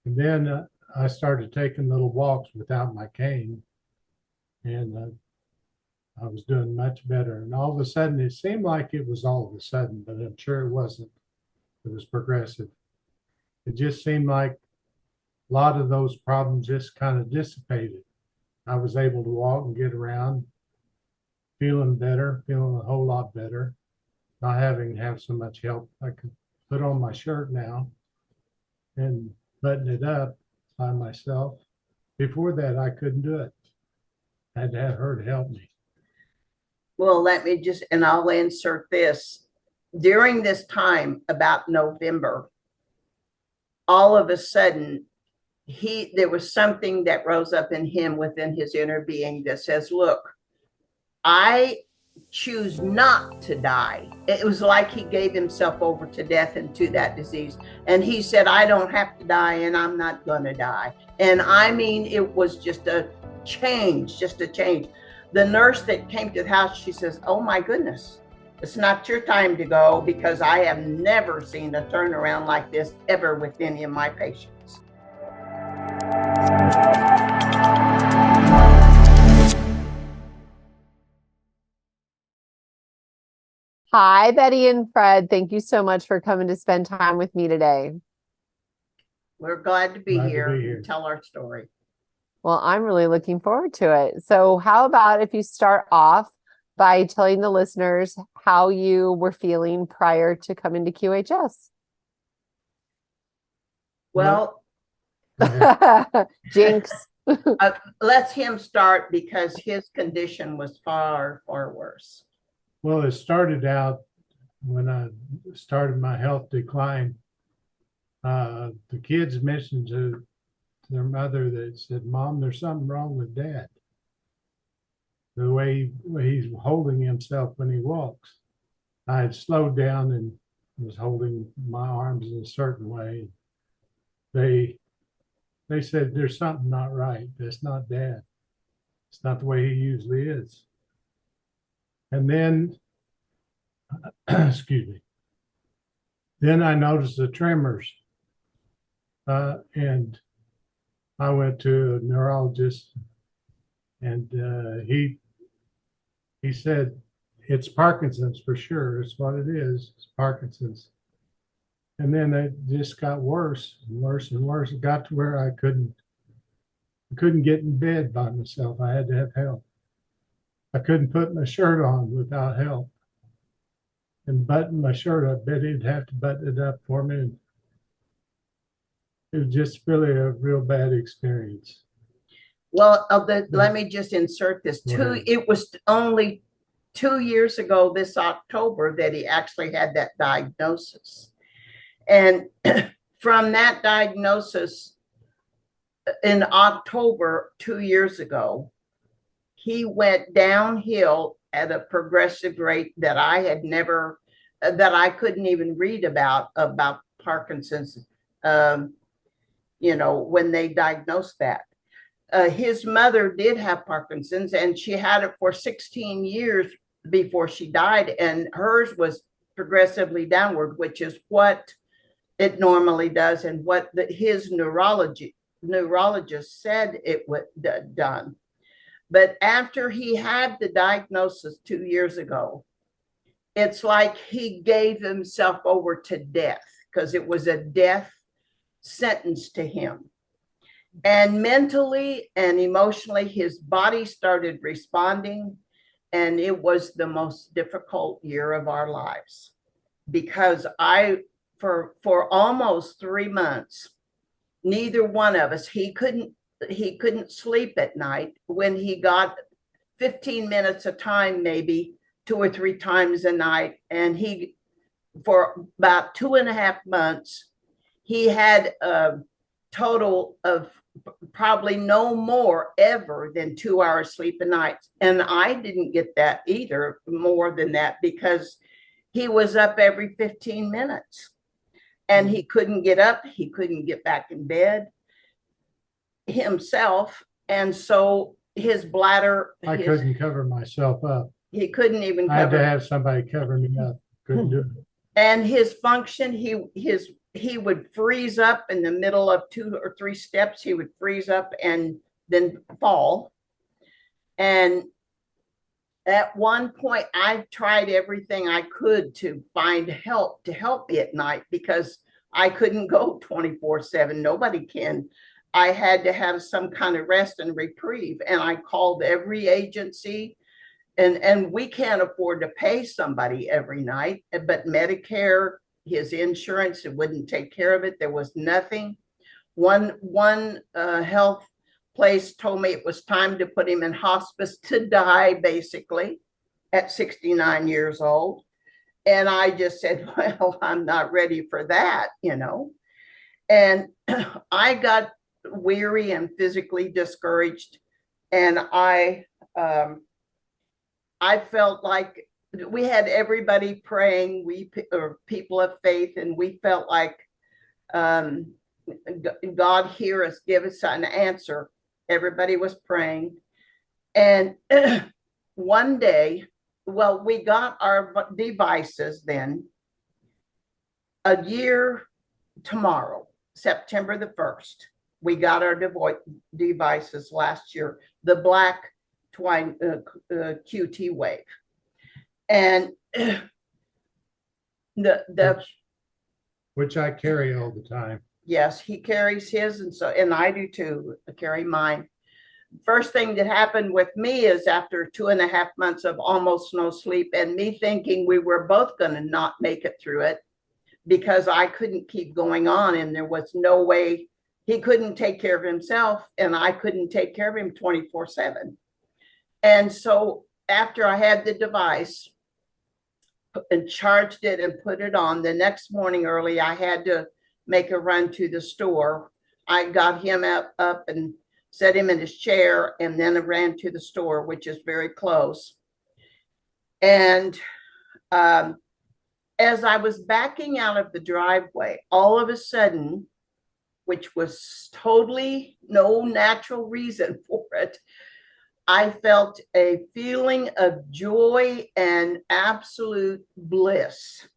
And then I started taking little walks without my cane, and I was doing much better. And all of a sudden, it seemed like it was all of a sudden, but I'm sure it wasn't. It was progressive. It just seemed like a lot of those problems just kind of dissipated. I was able to walk and get around, feeling better, feeling a whole lot better, not having to have so much help. I could put on my shirt now and button it up by myself. Before that, I couldn't do it. I had to have her to help me. Well, let me just, and I'll insert this. During this time, about November, all of a sudden, there was something that rose up in him within his inner being that says, look, I choose not to die. It was like he gave himself over to death and to that disease. And he said, I don't have to die and I'm not going to die. And I mean, it was just a change, The nurse that came to the house, she says, oh my goodness, it's not your time to go, because I have never seen a turnaround like this ever with any of my patients. Hi, Betty and Fred. Thank you so much for coming to spend time with me today. We're glad to be Glad to here be here. and tell our story. Well, I'm really looking forward to it. So how about if you start off by telling the listeners how you were feeling prior to coming to QHS? Well, Jinx. let him start, because his condition was far, far worse. Well, it started out when I started my health decline. The kids mentioned to their mother that said, Mom, there's something wrong with Dad. The way he's holding himself when he walks. I had slowed down and was holding my arms in a certain way. They said, there's something not right. That's not Dad. It's not the way he usually is. And then, excuse me, then I noticed the tremors. And I went to a neurologist, and he said, it's Parkinson's for sure. It's what it is. It's Parkinson's. And then it just got worse and worse and worse. It got to where I couldn't get in bed by myself. I had to have help. I couldn't put my shirt on without help. And button my shirt up, Betty'd have to button it up for me. It was just really a real bad experience. Well, let me just insert this. It was only 2 years ago this October that he actually had that diagnosis. And from that diagnosis in October 2 years ago, he went downhill at a progressive rate that I had never, that I couldn't even read about Parkinson's, when they diagnosed that. His mother did have Parkinson's, and she had it for 16 years before she died, and hers was progressively downward, which is what it normally does, and what his neurologist said it would done. But after he had the diagnosis 2 years ago, it's like he gave himself over to death, because it was a death sentence to him. And mentally and emotionally, his body started responding, and it was the most difficult year of our lives, because for almost 3 months, neither one of us, he couldn't sleep at night. When he got 15 minutes of time, maybe 2 or 3 times a night, and for about 2.5 months, he had a total of probably no more ever than 2 hours sleep a night. And I didn't get that either, more than that, because he was up every 15 minutes. And he couldn't get up. He couldn't get back in bed himself. And so his bladder. I couldn't cover myself up. He couldn't even I had to have somebody cover me up. Couldn't do it. And his function, he would freeze up in the middle of 2 or 3 steps. He would freeze up and then fall. And at one point, I tried everything I could to find help to help me at night because I couldn't go 24/7. Nobody can. I had to have some kind of rest and reprieve. And I called every agency, and we can't afford to pay somebody every night, but Medicare, his insurance, it wouldn't take care of it. There was nothing. One health place told me it was time to put him in hospice to die, basically, at 69 years old. And I just said, well, I'm not ready for that, you know. And I got weary and physically discouraged. And I felt like we had everybody praying, people of faith, and we felt like God hear us, give us an answer. Everybody was praying. And one day, well, we got our devices then a year tomorrow, September the 1st. We got our devices last year, the black twine QT wave. And which I carry all the time. Yes, he carries his, and I do too. I carry mine. First thing that happened with me is after 2.5 months of almost no sleep and me thinking we were both going to not make it through it because I couldn't keep going on and there was no way. He couldn't take care of himself and I couldn't take care of him 24/7. And so after I had the device and charged it and put it on, the next morning early, I had to make a run to the store. I got him up and set him in his chair, and then I ran to the store, which is very close. And as I was backing out of the driveway, all of a sudden, which was totally no natural reason for it, I felt a feeling of joy and absolute bliss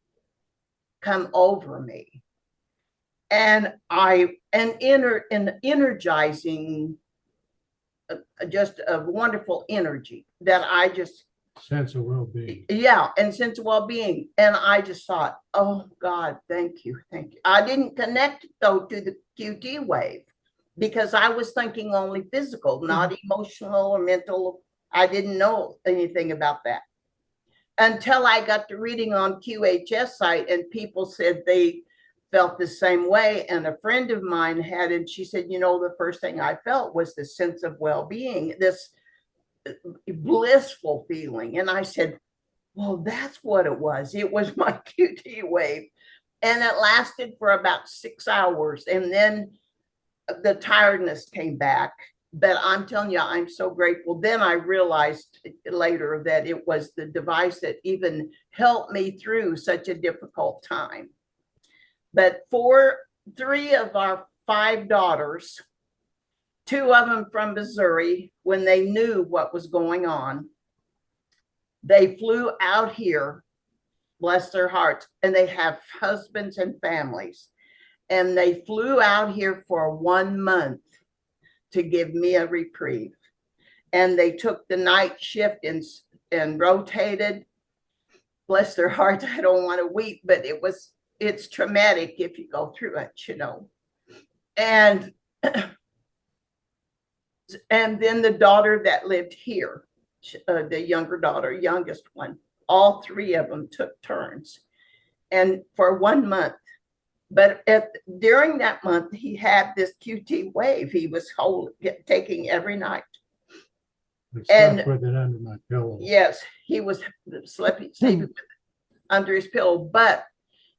come over me. And an energizing, just a wonderful energy that I just sense of well-being. Yeah, and sense of well-being. And I just thought, oh God, thank you, thank you. I didn't connect though to the QT wave because I was thinking only physical, not emotional or mental. I didn't know anything about that until I got to reading on QHS site and people said they felt the same way. And a friend of mine had, and she said, you know, the first thing I felt was the sense of well-being, this blissful feeling. And I said, well, that's what it was. It was my QT wave. And it lasted for about 6 hours. And then the tiredness came back. But I'm telling you, I'm so grateful. Then I realized later that it was the device that even helped me through such a difficult time. But 3 of our 5 daughters, 2 of them from Missouri, when they knew what was going on, they flew out here, bless their hearts, and they have husbands and families. And they flew out here for 1 month to give me a reprieve. And they took the night shift and rotated. Bless their hearts, I don't want to weep, but it's traumatic if you go through it, you know. And then the daughter that lived here, the younger daughter, youngest one, all 3 of them took turns. And for 1 month, but during that month, he had this QT wave. He was taking every night. And with it under my pillow. Yes, he was sleeping under his pillow. But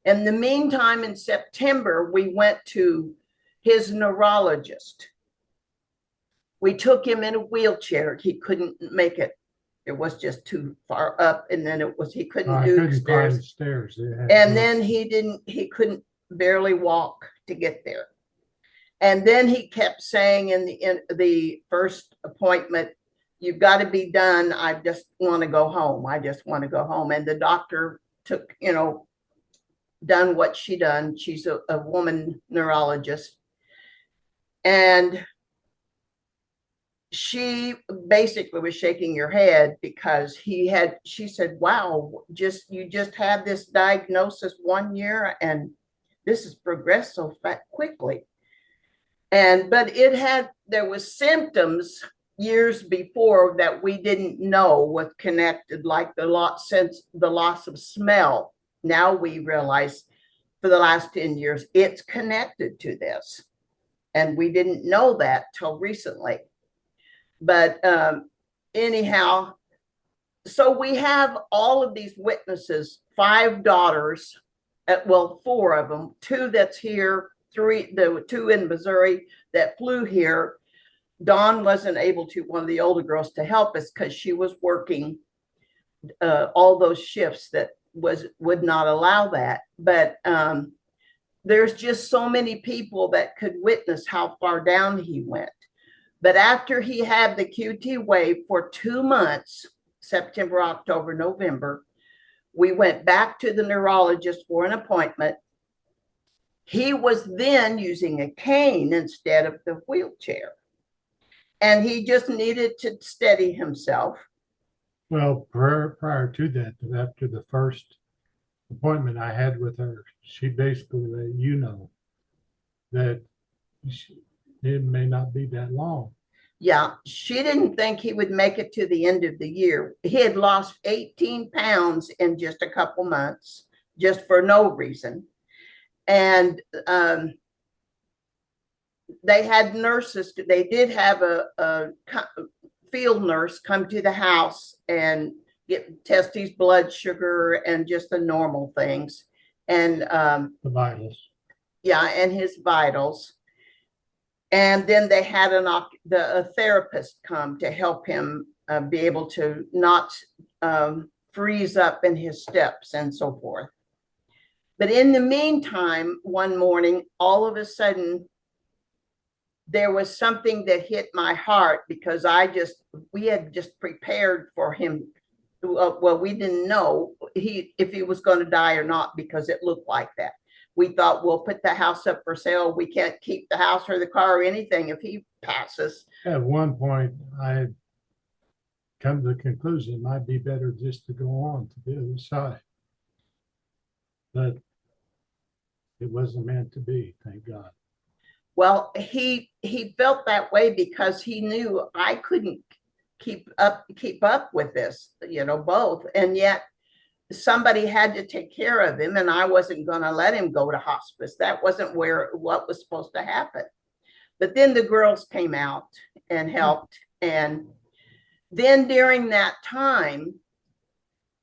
in the meantime, in September, we went to his neurologist. We took him in a wheelchair. He couldn't make it. It was just too far up. And then he couldn't do stairs. And then he couldn't barely walk to get there. And then he kept saying in the first appointment, you've got to be done. I just want to go home. I just want to go home. And the doctor took, done what she done. She's a woman neurologist. And she basically was shaking her head because she said, wow, you just had this diagnosis 1 year and this has progressed so quickly. But there was symptoms years before that we didn't know was connected, like the loss of smell. Now we realize for the last 10 years, it's connected to this. And we didn't know that till recently. But anyhow, so we have all of these witnesses, 5 daughters, well, 4 of them, 2 that's here, 3, the 2 in Missouri that flew here. Dawn wasn't able to, one of the older girls, to help us because she was working all those shifts that would not allow that. But there's just so many people that could witness how far down he went. But after he had the QT wave for 2 months, September, October, November, we went back to the neurologist for an appointment. He was then using a cane instead of the wheelchair. And he just needed to steady himself. Well, prior to that, after the first appointment I had with her, she basically let you know that it may not be that long. Yeah, she didn't think he would make it to the end of the year. He had lost 18 pounds in just a couple months, just for no reason. And they had nurses. They did have a field nurse come to the house and test his blood sugar and just the normal things. And the vitals. Yeah, and his vitals. And then they had a therapist come to help him be able to not freeze up in his steps and so forth. But in the meantime, one morning, all of a sudden, there was something that hit my heart because we had just prepared for him. Well, we didn't know if he was going to die or not because it looked like that. We thought, we'll put the house up for sale. We can't keep the house or the car or anything if he passes. At one point, I had come to the conclusion it might be better just to go on to the other side. But it wasn't meant to be, thank God. Well, he felt that way because he knew I couldn't keep up with this, both. And yet somebody had to take care of him, and I wasn't going to let him go to hospice. That wasn't what was supposed to happen. But then the girls came out and helped. And then during that time,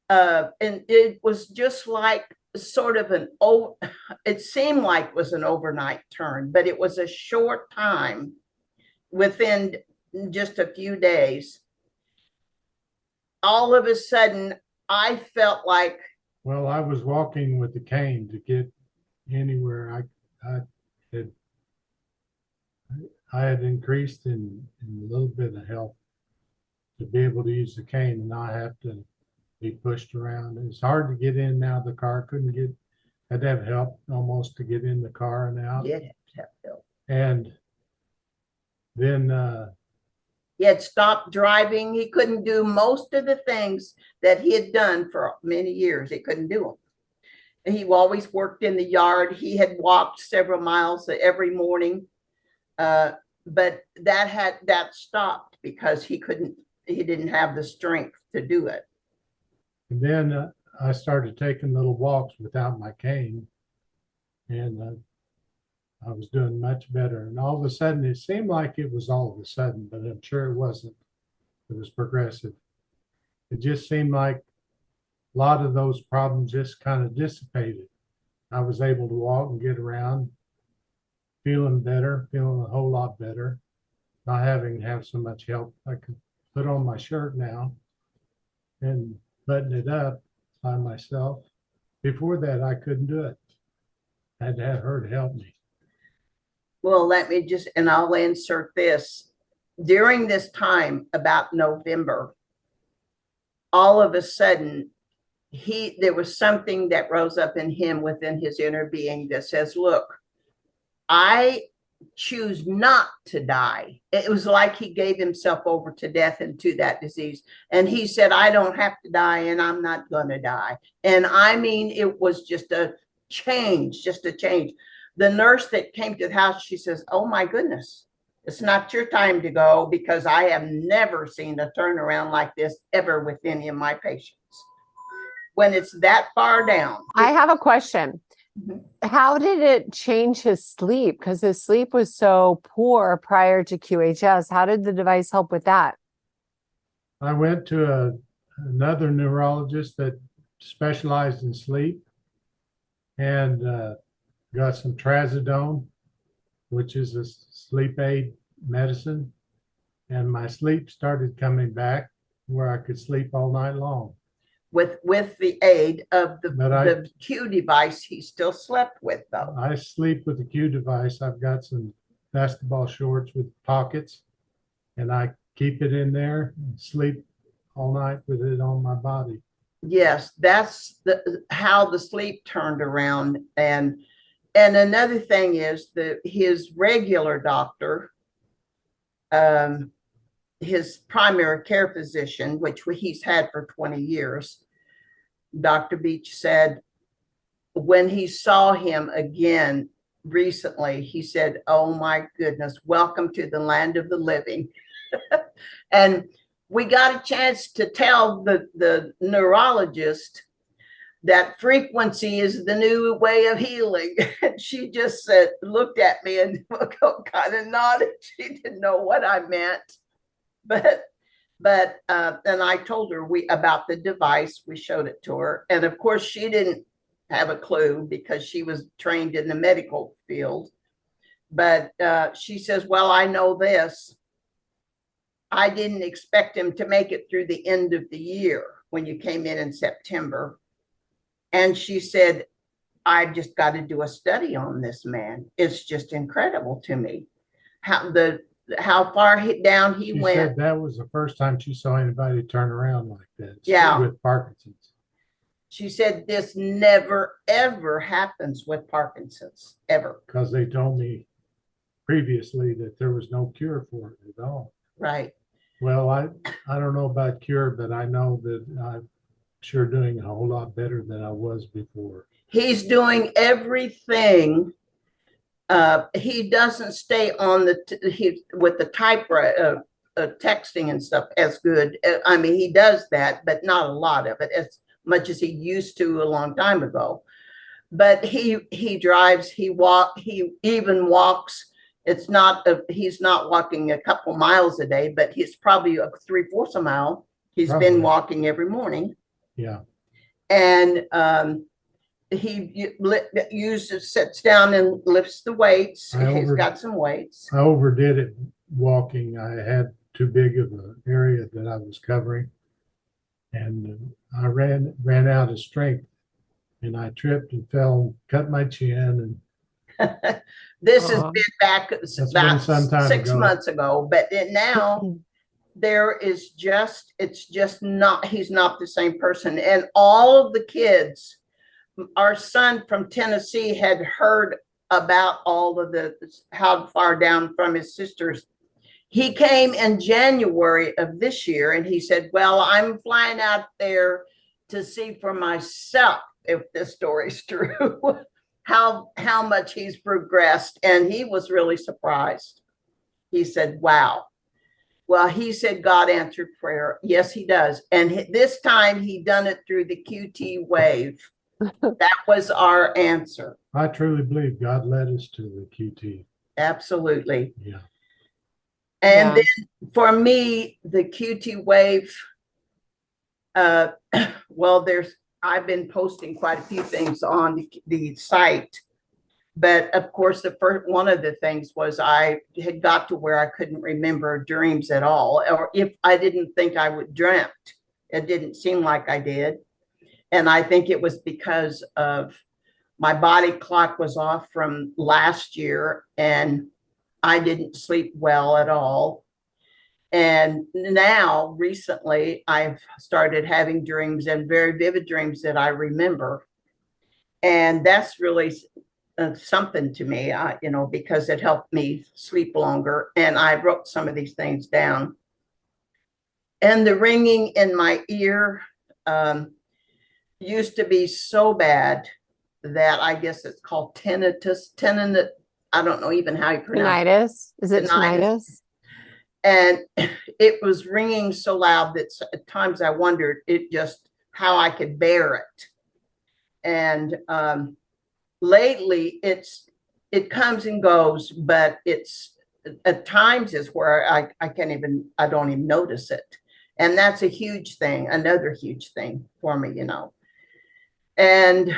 and it was just like sort of it seemed like it was an overnight turn, but it was a short time. Within just a few days, all of a sudden, I felt like. Well, I was walking with the cane to get anywhere. I had increased in a little bit of health to be able to use the cane and not have to be pushed around. It's hard to get in now. The car had to have help almost to get in the car and out. Did have help. And then he had stopped driving. He couldn't do most of the things that he had done for many years. He couldn't do them. He always worked in the yard. He had walked several miles every morning. But that stopped because he didn't have the strength to do it. And then I started taking little walks without my cane, and I was doing much better. And all of a sudden, it seemed like it was all of a sudden, but I'm sure it wasn't. It was progressive. It just seemed like a lot of those problems just kind of dissipated. I was able to walk and get around, feeling better, feeling a whole lot better, not having to have so much help. I could put on my shirt now and button it up by myself. Before that, I couldn't do it. I had to have her to help me. Well, let me and I'll insert this. During this time, about November, all of a sudden, there was something that rose up in him within his inner being that says, look, I choose not to die. It was like he gave himself over to death and to that disease. And he said, I don't have to die and I'm not going to die. And I mean, it was just a change, just a change. The nurse that came to the house, she says, oh my goodness, it's not your time to go, because I have never seen a turnaround like this ever with any of my patients. When it's that far down. I have a question. Mhm. How did it change his sleep? Because his sleep was so poor prior to QHS. How did the device help with that? I went to another neurologist that specialized in sleep and got some trazodone, which is a sleep aid medicine. And my sleep started coming back where I could sleep all night long. With the aid of But the Q device he still slept with, though. I sleep with the Q device. I've got some basketball shorts with pockets, and I keep it in there and sleep all night with it on my body. Yes, that's how the sleep turned around. And another thing is that his regular doctor, his primary care physician, which he's had for 20 years, Dr. Beach said, when he saw him again recently, he said, oh my goodness, welcome to the land of the living. And we got a chance to tell the neurologist that frequency is the new way of healing. And she just said, looked at me and kind of nodded. She didn't know what I meant. But then I told her about the device. We showed it to her. And of course, she didn't have a clue because she was trained in the medical field. But she says, well, I know this. I didn't expect him to make it through the end of the year when you came in September. And she said, I just got to do a study on this man. It's just incredible to me how far down he went. Said that was the first time she saw anybody turn around like that. Yeah. With Parkinson's. She said this never, ever happens with Parkinson's, ever. Because they told me previously that there was no cure for it at all. Right. Well, I don't know about cure, but I know that I'm sure doing a whole lot better than I was before. He's doing everything. He doesn't stay on with the typewriter texting and stuff as good. I mean, he does that, but not a lot of it, as much as he used to a long time ago. But he drives, he even walks. It's not he's not walking a couple miles a day, but he's probably a 3/4 a mile. He's been walking every morning. Yeah. And he sits down and lifts the weights. He's got some weights. I overdid it walking. I had too big of an area that I was covering, and I ran out of strength, and I tripped and fell and cut my chin. And this has been back about 6 months ago, but now there is it's just not, he's not the same person. And all of the kids, our son from Tennessee had heard about all of how far down from his sisters. He came in January of this year and he said, well, I'm flying out there to see for myself if this story's true, how much he's progressed. And he was really surprised. He said, wow. Well, he said God answered prayer. Yes, he does. And this time he done it through the QT wave. That was our answer. I truly believe God led us to the QT. Absolutely. Yeah. And then for me, the QT wave, well, I've been posting quite a few things on the site. But of course, one of the things was I had got to where I couldn't remember dreams at all. Or if I didn't think I would dreamt, it didn't seem like I did. And I think it was because of my body clock was off from last year and I didn't sleep well at all. And now, recently, I've started having dreams, and very vivid dreams that I remember. And that's really something to me, because it helped me sleep longer. And I wrote some of these things down. And the ringing in my ear used to be so bad that I guess it's called tinnitus. I don't know even how you pronounce Tinnitus? Is it tinnitus? And it was ringing so loud that at times I wondered how I could bear it. And lately it comes and goes, but it's at times is where I don't even notice it. And that's a huge thing, another huge thing for me, And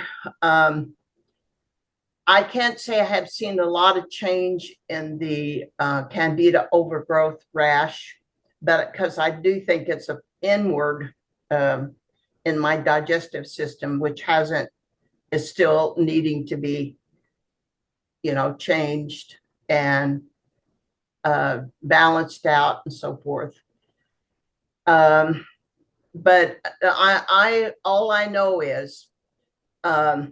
I can't say I have seen a lot of change in the candida overgrowth rash, but because I do think it's an inward in my digestive system, which is still needing to be, changed and balanced out and so forth. But all I know is that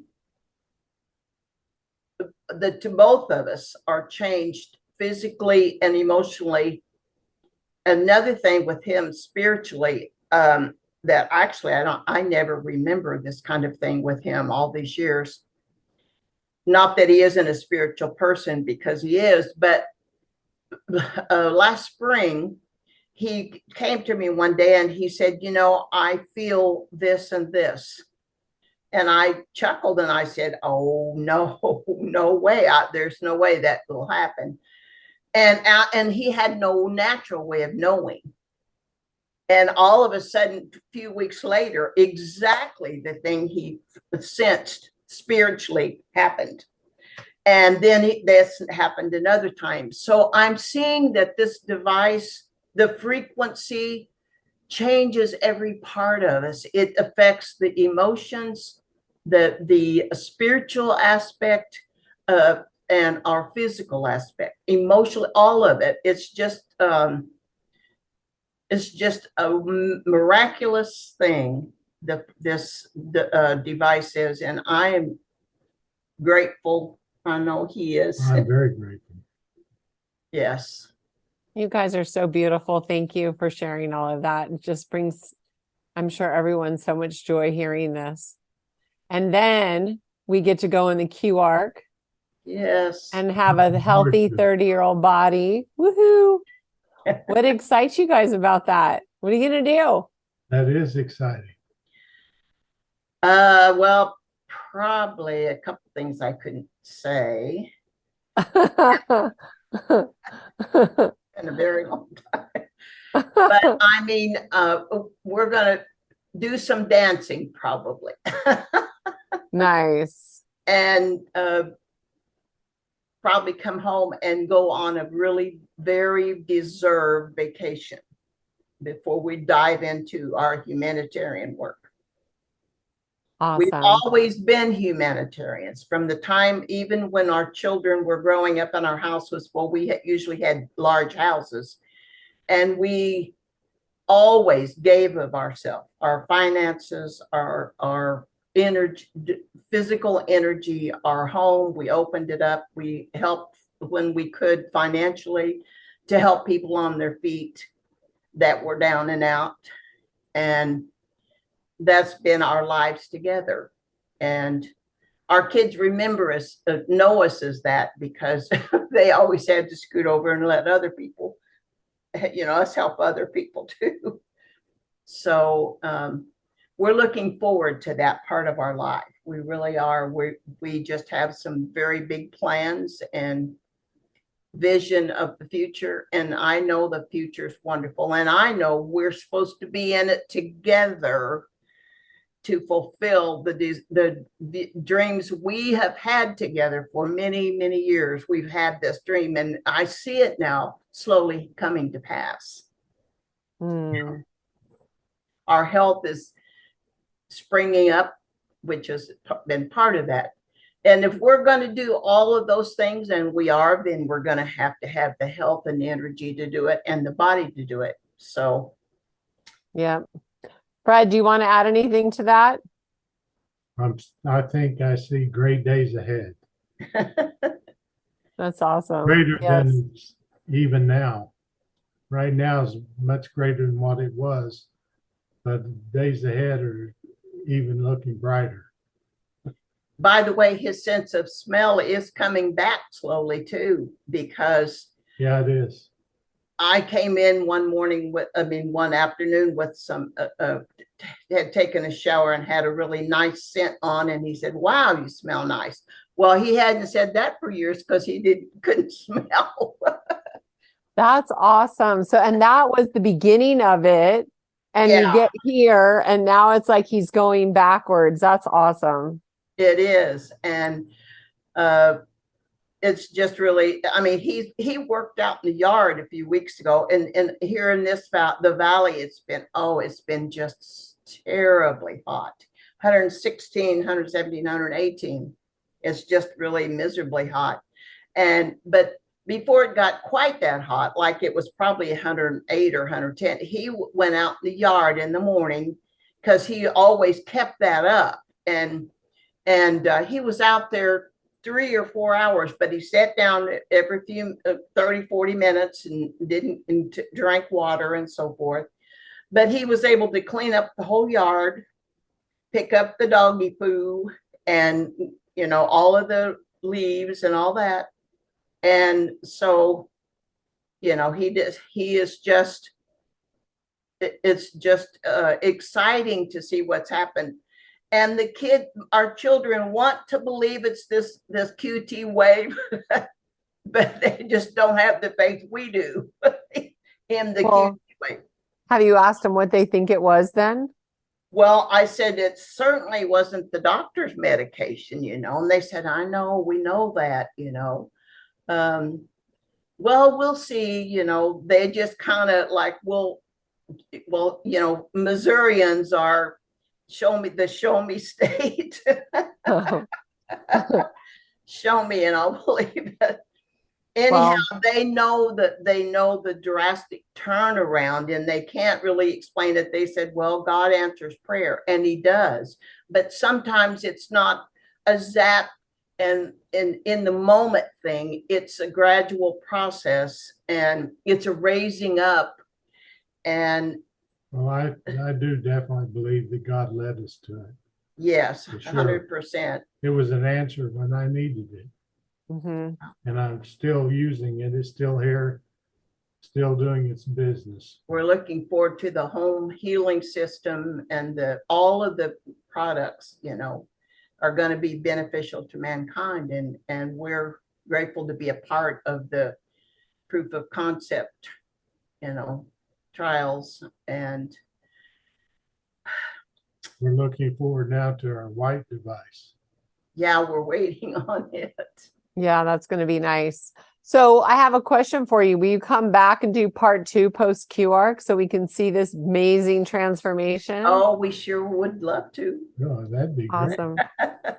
to both of us are changed physically and emotionally. Another thing with him spiritually, that actually I never remember this kind of thing with him all these years. Not that he isn't a spiritual person, because he is, but last spring, he came to me one day and he said, I feel this and this. And I chuckled and I said, oh, no, no way. There's no way that will happen. And he had no natural way of knowing. And all of a sudden, a few weeks later, exactly the thing he sensed spiritually happened. And then this happened another time. So I'm seeing that this device, the frequency changes every part of us. It affects the emotions, the spiritual aspect, and our physical aspect, emotionally, all of it. It's just a miraculous thing that this device is, and I am grateful. I know he is. I'm very grateful. Yes. You guys are so beautiful. Thank you for sharing all of that. It just brings, I'm sure, everyone so much joy hearing this. And then we get to go in the Q arc. Yes. And have a healthy 30-year-old body. Woohoo. What excites you guys about that? What are you going to do? That is exciting. Well, probably a couple things I couldn't say in a very long time. But I mean, we're going to do some dancing probably. Nice. And probably come home and go on a really very deserved vacation before we dive into our humanitarian work. Awesome. We've always been humanitarians from the time, even when our children were growing up and our house was full, we usually had large houses, and we always gave of ourselves, our finances, our energy, physical energy, our home. We opened it up. We helped when we could financially to help people on their feet that were down and out. And that's been our lives together. And our kids remember us, know us as that, because they always had to scoot over and let other people, us help other people too. So we're looking forward to that part of our life. We really are. We just have some very big plans and vision of the future. And I know the future is wonderful. And I know we're supposed to be in it together to fulfill the dreams we have had together for many, many years. We've had this dream, and I see it now slowly coming to pass. Mm. Our health is springing up, which has been part of that. And if we're going to do all of those things, and we are, then we're going to have the health and the energy to do it and the body to do it. So, Yeah. Fred, do you want to add anything to that? I think I see great days ahead, That's awesome. greater Yes. than even now. Right now is much greater than what it was, but days ahead are even looking brighter. by the way, his sense of smell is coming back slowly too, because Yeah, it is. I came in one afternoon with some, had taken a shower and had a really nice scent on. And he said, wow, you smell nice. Well, he hadn't said that for years because he couldn't smell. That's awesome. So, and that was the beginning of it. And Yeah. you get here, and now it's like he's going backwards. That's awesome. It is. And it's just really, I mean, he worked out in the yard a few weeks ago, and here in the valley, it's been just terribly hot. 116, 117, 118. It's just really miserably hot. But before it got quite that hot, like it was probably 108 or 110, he went out in the yard in the morning because he always kept that up. And he was out there 3 or 4 hours, but he sat down every few 30, 40 minutes and drank water and so forth. But he was able to clean up the whole yard, pick up the doggy poo and, all of the leaves and all that. And so, it's just exciting to see what's happened. And our children want to believe it's this QT wave, but they just don't have the faith we do in the QT wave. Have you asked them what they think it was then? Well, I said it certainly wasn't the doctor's medication, and they said, I know, we know that, well, we'll see, they just kind of like, well, Missourians are show me state. Show me and I'll believe it. Anyhow, they know the drastic turnaround, and they can't really explain it. They said, well, God answers prayer, and he does, but sometimes it's not a zap and in the moment thing. It's a gradual process, and it's a raising up. And well, I do definitely believe that God led us to it. Yes, For sure. 100%. It was an answer when I needed it. Mm-hmm. And I'm still using it. It's still here, still doing its business. We're looking forward to the home healing system, and all of the products, are going to be beneficial to mankind. And we're grateful to be a part of the proof of concept, trials. And we're looking forward now to our white device. Yeah, we're waiting on it. Yeah, that's going to be nice. So I have a question for you. Will you come back and do part 2 post QARC so we can see this amazing transformation? Oh, we sure would love to. Oh, that'd be Awesome. great.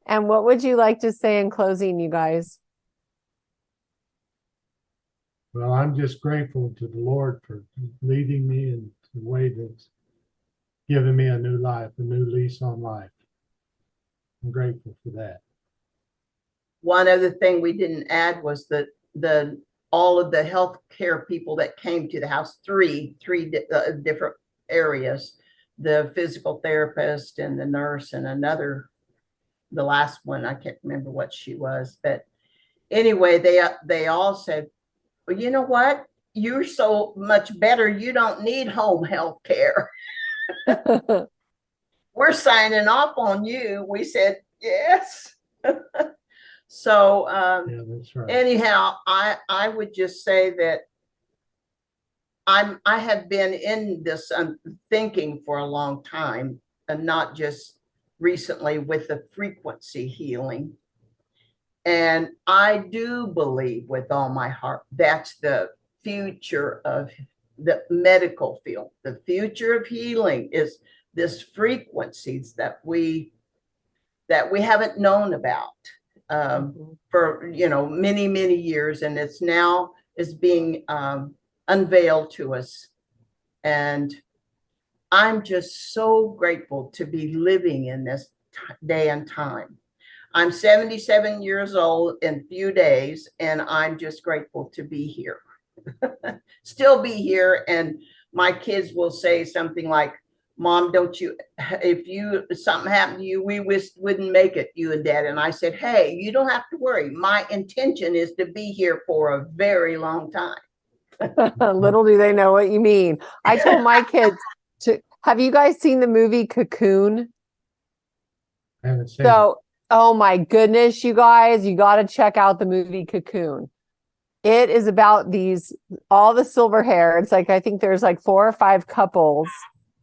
And what would you like to say in closing, you guys? Well, I'm just grateful to the Lord for leading me in the way that's given me a new life, a new lease on life. I'm grateful for that. One other thing we didn't add was that all of the healthcare people that came to the house, three different areas, the physical therapist and the nurse and the last one, I can't remember what she was, but anyway, they all said, well, you know what? You're so much better. You don't need home health care. We're signing off on you. We said, yes. So yeah, that's right. Anyhow, I would just say that I have been in this thinking for a long time, and not just recently with the frequency healing. And I do believe with all my heart that's the future of the medical field. The future of healing is this frequencies that we that we haven't known about for, many, many years. And it's now is being unveiled to us. And I'm just so grateful to be living in this day and time. I'm 77 years old in a few days, and I'm just grateful to be here. Still be here. And my kids will say something like, Mom, if something happened to you, we wouldn't make it, you and Dad. And I said, hey, you don't have to worry. My intention is to be here for a very long time. Little do they know what you mean. I told my kids have you guys seen the movie Cocoon? I haven't seen it. So, oh my goodness, you guys, you got to check out the movie Cocoon. It is about all the silver hair. It's like, I think there's like 4 or 5 couples.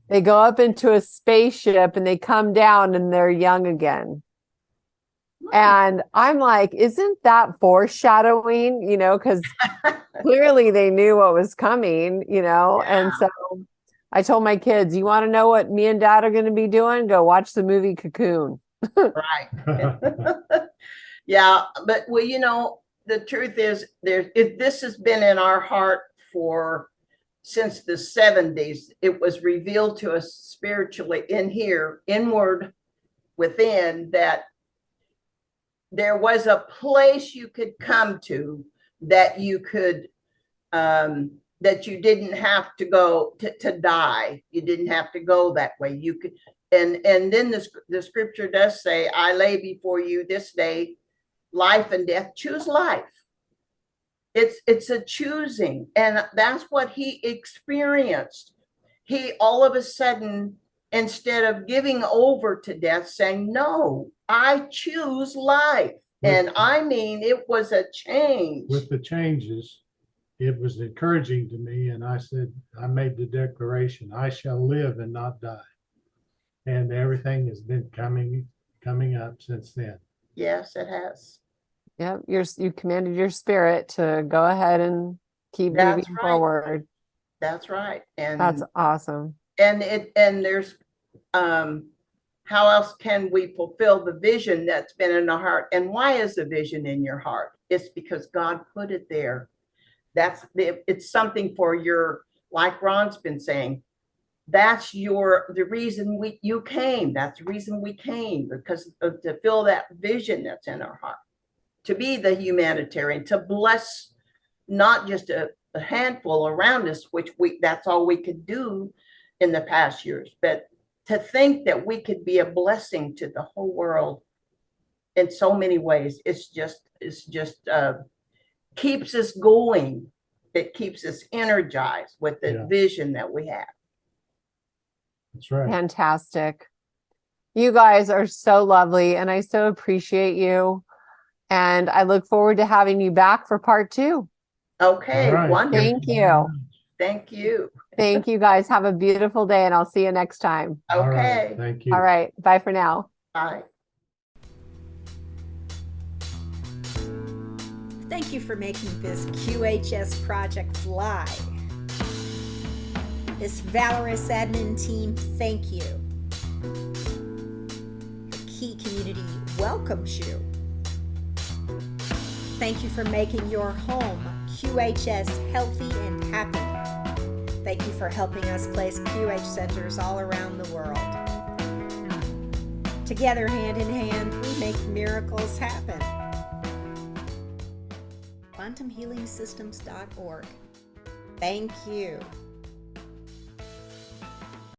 They go up into a spaceship and they come down and they're young again. And I'm like, isn't that foreshadowing? Because clearly they knew what was coming, Yeah. And so I told my kids, you want to know what me and Dad are going to be doing? Go watch the movie Cocoon. Right. Yeah. But, the truth is, this has been in our heart since the 70s. It was revealed to us spiritually inward within, that there was a place you could come to that you could, that you didn't have to go to die. You didn't have to go that way. You could, and then the scripture does say, I lay before you this day, life and death. Choose life. It's a choosing. And that's what he experienced. He all of a sudden, instead of giving over to death, saying, no, I choose life. And I mean, it was a change. With the changes, it was encouraging to me. And I said, I made the declaration, I shall live and not die. And everything has been coming up since then. Yes, it has. Yep, you commanded your spirit to go ahead and keep moving forward. That's right. And that's awesome. And there's how else can we fulfill the vision that's been in our heart? And why is the vision in your heart? It's because God put it there. It's something for like Ron's been saying, that's the reason you came. That's the reason we came, because to fill that vision that's in our heart, to be the humanitarian, to bless not just a handful around us, which that's all we could do in the past years, but to think that we could be a blessing to the whole world in so many ways. It's just keeps us going. It keeps us energized with the vision that we have. That's right. Fantastic. You guys are so lovely, and I so appreciate you. And I look forward to having you back for part 2. Okay, right. wonderful. Thank you. Thank you. Thank you guys. Have a beautiful day, and I'll see you next time. Okay. All right. Thank you. All right. Bye for now. Bye. Thank you for making this QHS project fly. This valorous admin team, thank you. The Key community welcomes you. Thank you for making your home QHS healthy and happy. Thank you for helping us place QH centers all around the world. Together, hand in hand, we make miracles happen. QuantumHealingSystems.org. Thank you.